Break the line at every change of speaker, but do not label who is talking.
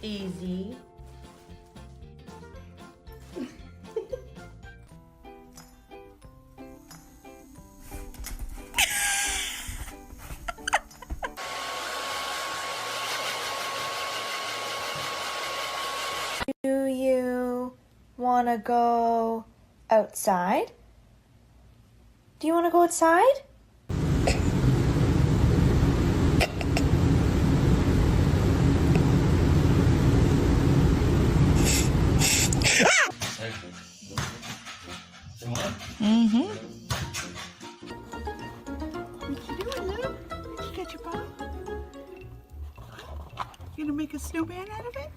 easy. Do you want to go outside? Do you want to go outside?
Mm-hmm. What you doing, Lou? Did you catch a ball? You gonna make a snowman out of it?